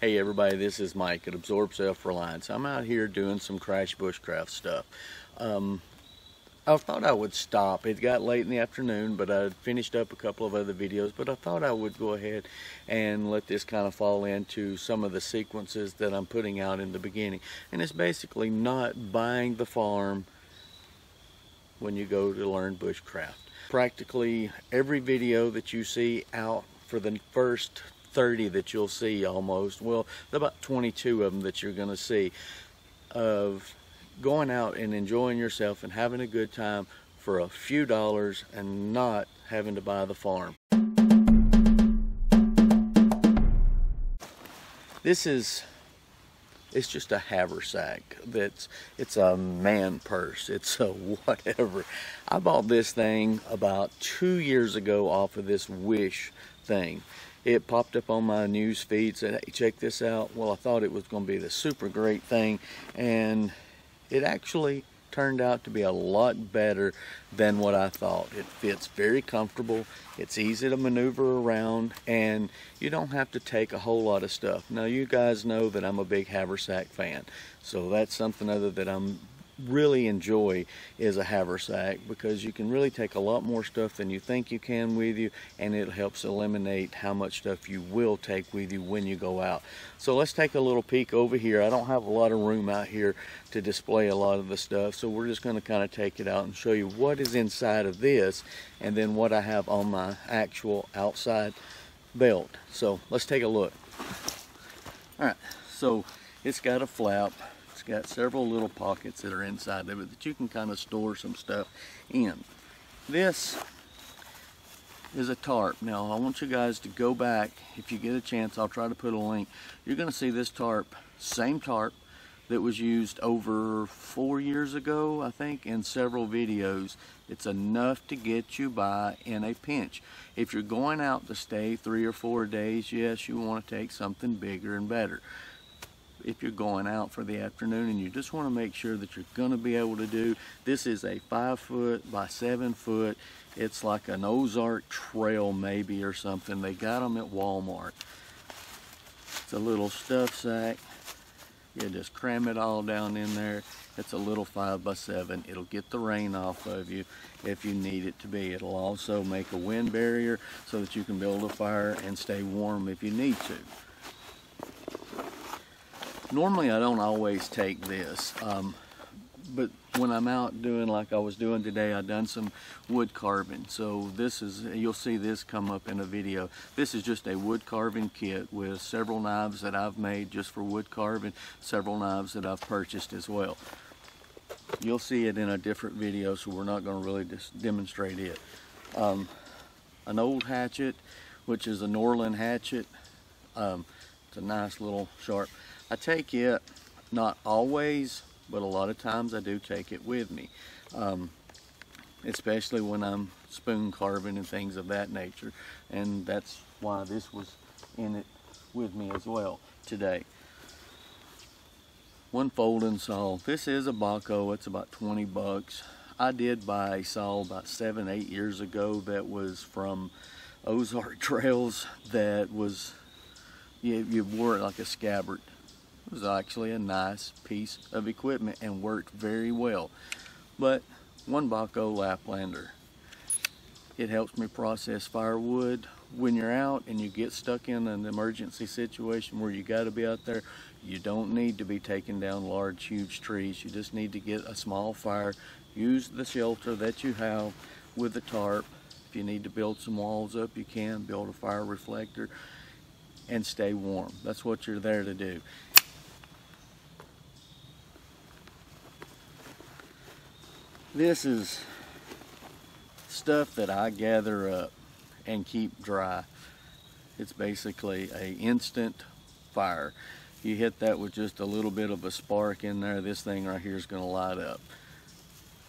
Hey everybody, this is Mike at Absorb Self-Reliance. I'm out here doing some crash bushcraft stuff. I thought I would stop. It got late in the afternoon, but I finished up a couple of other videos, but I thought I would go ahead and let this kind of fall into some of the sequences that I'm putting out in the beginning. And it's basically not buying the farm when you go to learn bushcraft. Practically every video that you see out for the first 30 that you'll see almost, well, about 22 of them that you're going to see, of going out and enjoying yourself and having a good time for a few dollars and not having to buy the farm. It's just a haversack. It's a man purse. It's a whatever. I bought this thing about 2 years ago off of this Wish thing. It popped up on my news feed, said, hey, check this out. Well, I thought it was going to be the super great thing, and it actually turned out to be a lot better than what I thought. It fits very comfortable, it's easy to maneuver around, and you don't have to take a whole lot of stuff. Now, you guys know that I'm a big haversack fan, so that's something other that I'm really enjoy is a haversack, because you can really take a lot more stuff than you think you can with you, and it helps eliminate how much stuff you will take with you when you go out. So let's take a little peek over here. I don't have a lot of room out here to display a lot of the stuff, so we're just going to kind of take it out and show you what is inside of this and then what I have on my actual outside belt. So let's take a look. Alright, so it's got a flap. It's got several little pockets that are inside of it that you can kind of store some stuff in. This is a tarp. Now I want you guys to go back, if you get a chance, I'll try to put a link. You're going to see this tarp, same tarp that was used over 4 years ago, I think, in several videos. It's enough to get you by in a pinch. If you're going out to stay 3 or 4 days, yes, you want to take something bigger and better. If you're going out for the afternoon and you just want to make sure that you're going to be able to do, this is a 5 foot by 7 foot. It's like an Ozark Trail maybe or something. They got them at Walmart. It's a little stuff sack. You just cram it all down in there. It's a little 5 by 7. It'll get the rain off of you if you need it to be. It'll also make a wind barrier so that you can build a fire and stay warm if you need to. Normally I don't always take this, but when I'm out doing like I was doing today, I've done some wood carving. So this is, you'll see this come up in a video. This is just a wood carving kit with several knives that I've made just for wood carving, several knives that I've purchased as well. You'll see it in a different video, so we're not going to really just demonstrate it. An old hatchet, which is a Norland hatchet. It's a nice little sharp. I take it, not always, but a lot of times I do take it with me, especially when I'm spoon carving and things of that nature, and that's why this was in it with me as well today. One folding saw. This is a Baco. It's about 20 bucks. I did buy a saw about 7-8 years ago that was from Ozark Trails that was, you wore it like a scabbard. It was actually a nice piece of equipment and worked very well. But one Baco Laplander. It helps me process firewood. When you're out and you get stuck in an emergency situation where you got to be out there, you don't need to be taking down large, huge trees. You just need to get a small fire. Use the shelter that you have with the tarp. If you need to build some walls up, you can. Build a fire reflector and stay warm. That's what you're there to do. This is stuff that I gather up and keep dry. It's basically an instant fire. You hit that with just a little bit of a spark in there, this thing right here is going to light up.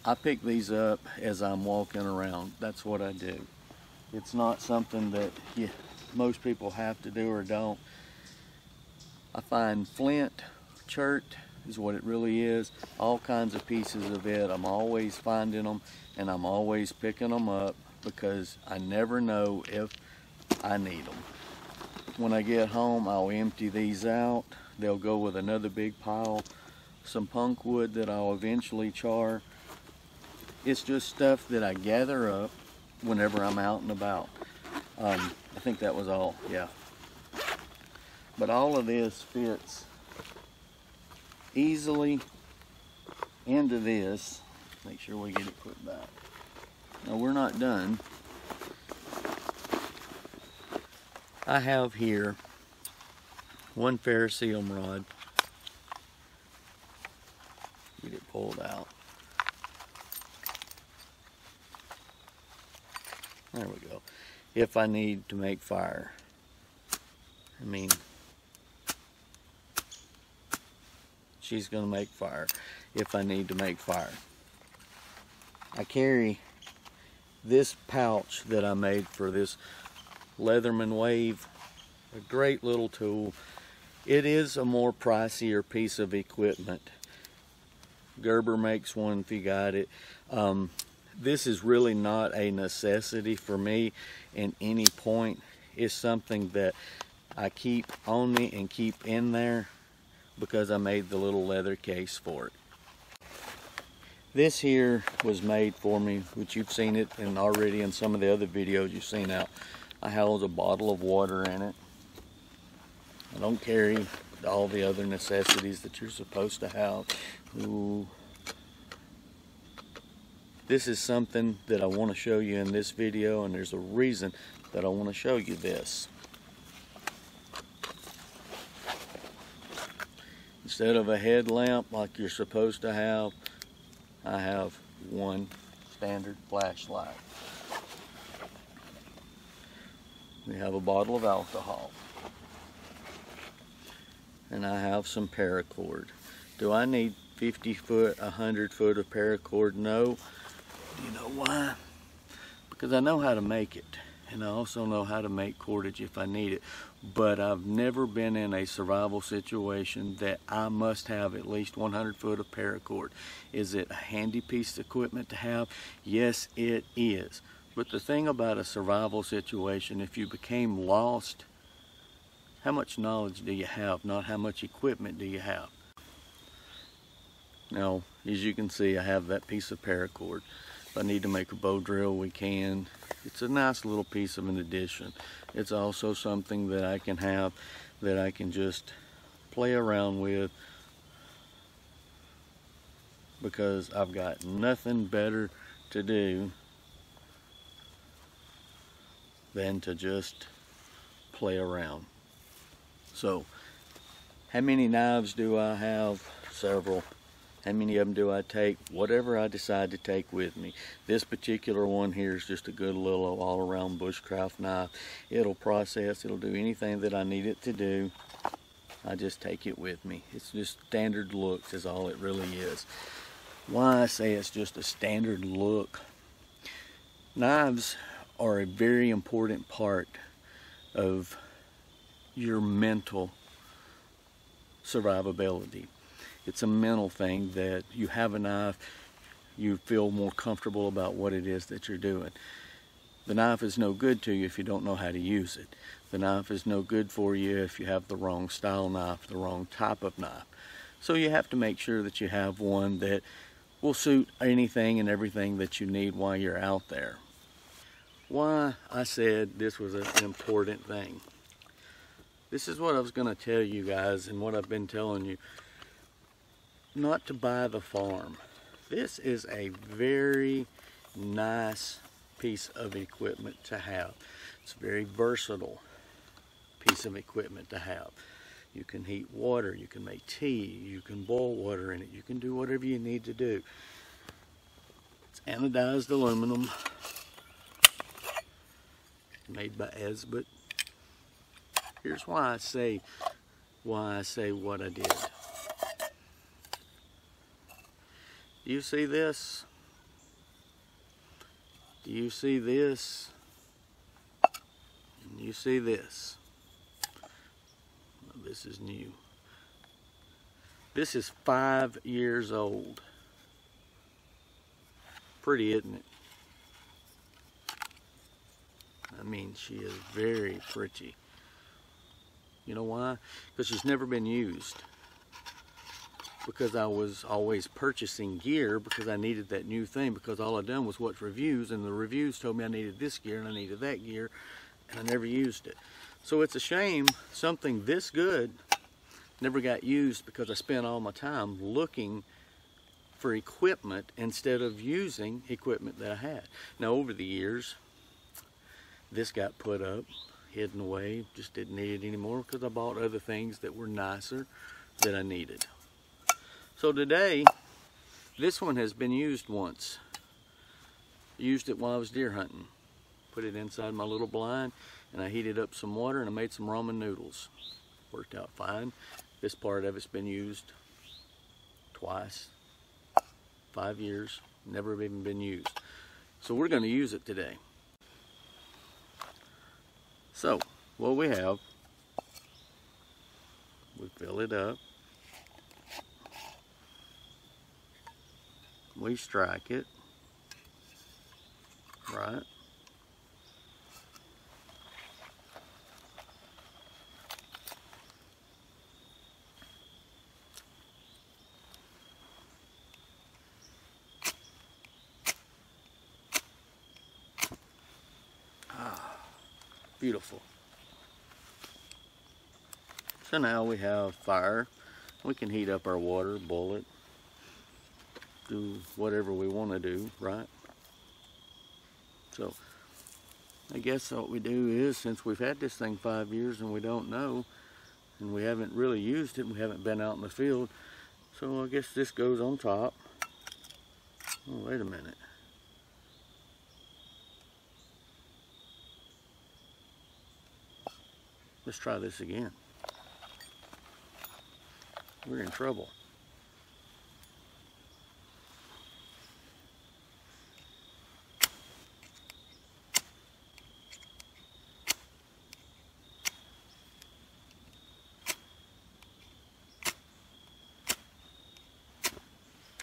I pick these up as I'm walking around. That's what I do. It's not something that most people have to do or don't. I find flint, chert, is what it really is. All kinds of pieces of it. I'm always finding them and I'm always picking them up because I never know if I need them. When I get home, I'll empty these out. They'll go with another big pile, some punk wood that I'll eventually char. It's just stuff that I gather up whenever I'm out and about. I think that was all, yeah. But all of this fits easily into this. Make sure we get it put back. Now we're not done. I have here one ferrocerium rod. Get it pulled out. There we go. If I need to make fire. I mean, she's going to make fire if I need to make fire. I carry this pouch that I made for this Leatherman Wave. A great little tool. It is a more pricier piece of equipment. Gerber makes one if you got it. This is really not a necessity for me in any point. It's something that I keep on me and keep in there because I made the little leather case for it. This here was made for me, which you've seen it and already in some of the other videos you've seen out. I house a bottle of water in it. I don't carry all the other necessities that you're supposed to have. Ooh. This is something that I want to show you in this video, and there's a reason that I want to show you this. Instead of a headlamp like you're supposed to have, I have one standard flashlight. We have a bottle of alcohol. And I have some paracord. Do I need 50 foot, 100 foot of paracord? No. Do you know why? Because I know how to make it. And I also know how to make cordage if I need it. But I've never been in a survival situation that I must have at least 100 foot of paracord. Is it a handy piece of equipment to have? Yes, it is. But the thing about a survival situation, if you became lost, how much knowledge do you have, not how much equipment do you have? Now, as you can see, I have that piece of paracord. If I need to make a bow drill, we can. It's a nice little piece of an addition. It's also something that I can have, that I can just play around with, because I've got nothing better to do than to just play around. So, how many knives do I have? Several. How many of them do I take? Whatever I decide to take with me. This particular one here is just a good little all-around bushcraft knife. It'll process, it'll do anything that I need it to do. I just take it with me. It's just standard looks is all it really is. Why I say it's just a standard look. Knives are a very important part of your mental survivability. It's a mental thing that you have a knife, you feel more comfortable about what it is that you're doing. The knife is no good to you if you don't know how to use it. The knife is no good for you if you have the wrong style knife, the wrong type of knife. So you have to make sure that you have one that will suit anything and everything that you need while you're out there. Why I said this was an important thing. This is what I was going to tell you guys and what I've been telling you. Not to buy the farm. This is a very nice piece of equipment to have. It's a very versatile piece of equipment to have. You can heat water, you can make tea, you can boil water in it, you can do whatever you need to do. It's anodized aluminum, made by Esbit. Here's why I say what I did. Do you see this? Do you see this? And you see this? Well, this is new. This is 5 years old. Pretty, isn't it? I mean, she is very pretty. You know why? Because it's never been used. Because I was always purchasing gear because I needed that new thing, because all I done was watch reviews, and the reviews told me I needed this gear and I needed that gear, and I never used it. So it's a shame something this good never got used, because I spent all my time looking for equipment instead of using equipment that I had. Now over the years, this got put up, hidden away, just didn't need it anymore because I bought other things that were nicer that I needed. So today, this one has been used once. Used it while I was deer hunting. Put it inside my little blind, and I heated up some water and I made some ramen noodles. Worked out fine. This part of it's been used twice. 5 years, never even been used. So we're going to use it today. So what we have, we fill it up. We strike it, right? Beautiful. So now we have fire. We can heat up our water, boil it, do whatever we want to do, right? So I guess what we do is, since we've had this thing 5 years and we don't know, and we haven't really used it, we haven't been out in the field, so I guess this goes on top. Oh, wait a minute. Let's try this again. We're in trouble.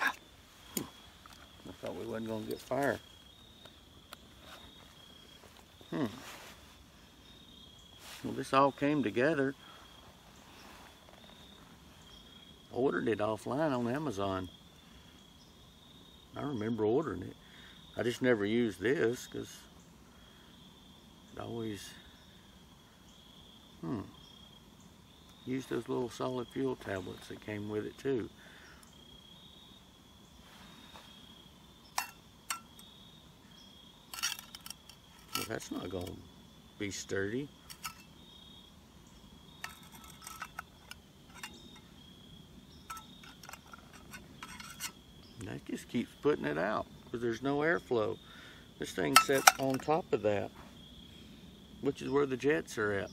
I thought we wasn't going to get fire. Well, this all came together. Ordered it offline on Amazon. I remember ordering it. I just never used this because it always used those little solid fuel tablets that came with it too. Well, that's not going to be sturdy. That just keeps putting it out because there's no airflow. This thing sits on top of that, which is where the jets are at.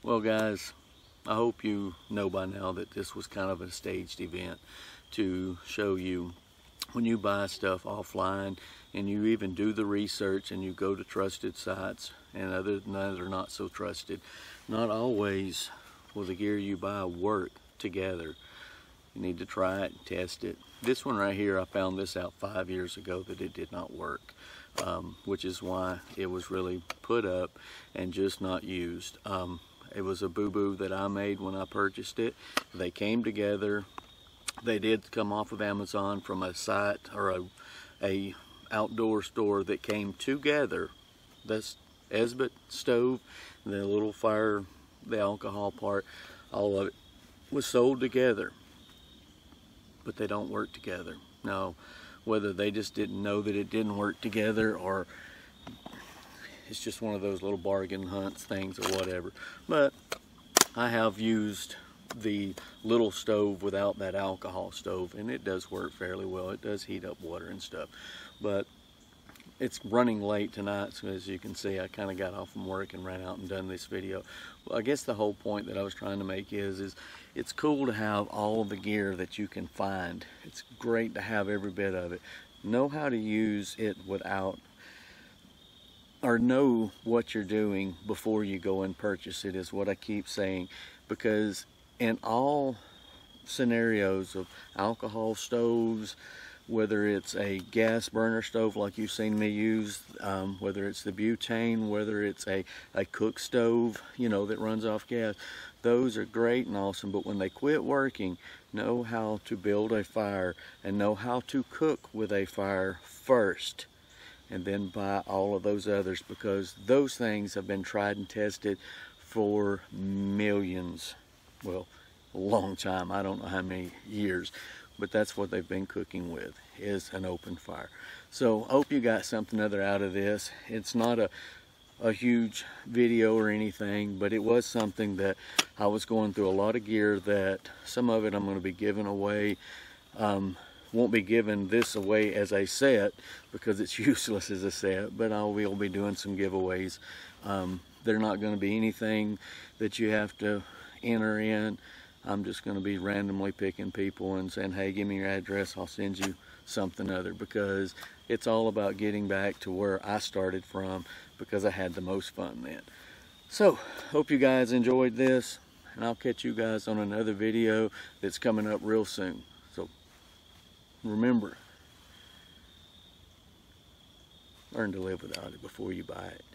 Well guys, I hope you know by now that this was kind of a staged event to show you when you buy stuff offline and you even do the research and you go to trusted sites and other than that are not so trusted, not always will the gear you buy work together. You need to try it and test it. This one right here, I found this out 5 years ago that it did not work, which is why it was really put up and just not used. It was a boo-boo that I made when I purchased it. They came together. They did come off of Amazon from a site or a outdoor store that came together. That's Esbit stove, the little fire, the alcohol part, all of it was sold together, but they don't work together. Now, whether they just didn't know that it didn't work together or it's just one of those little bargain hunts things or whatever. But I have used the little stove without that alcohol stove and it does work fairly well. It does heat up water and stuff. But it's running late tonight, so as you can see I kind of got off from work and ran out and done this video. Well, I guess the whole point that I was trying to make is it's cool to have all the gear that you can find. It's great to have every bit of it. Know how to use it without, or know what you're doing before you go and purchase it is what I keep saying, because in all scenarios of alcohol stoves, whether it's a gas burner stove like you've seen me use, whether it's the butane, whether it's a cook stove, you know, that runs off gas. Those are great and awesome, but when they quit working, know how to build a fire and know how to cook with a fire first, and then buy all of those others, because those things have been tried and tested for millions, well, a long time, I don't know how many years, but that's what they've been cooking with, is an open fire. So I hope you got something other out of this. It's not a huge video or anything, but it was something that I was going through a lot of gear that some of it I'm going to be giving away. Won't be giving this away as a set because it's useless as a set, but I will be doing some giveaways. They're not going to be anything that you have to enter in. I'm just going to be randomly picking people and saying, hey, give me your address, I'll send you something other, because it's all about getting back to where I started from, because I had the most fun then. So, hope you guys enjoyed this, and I'll catch you guys on another video that's coming up real soon. So, remember, learn to live without it before you buy it.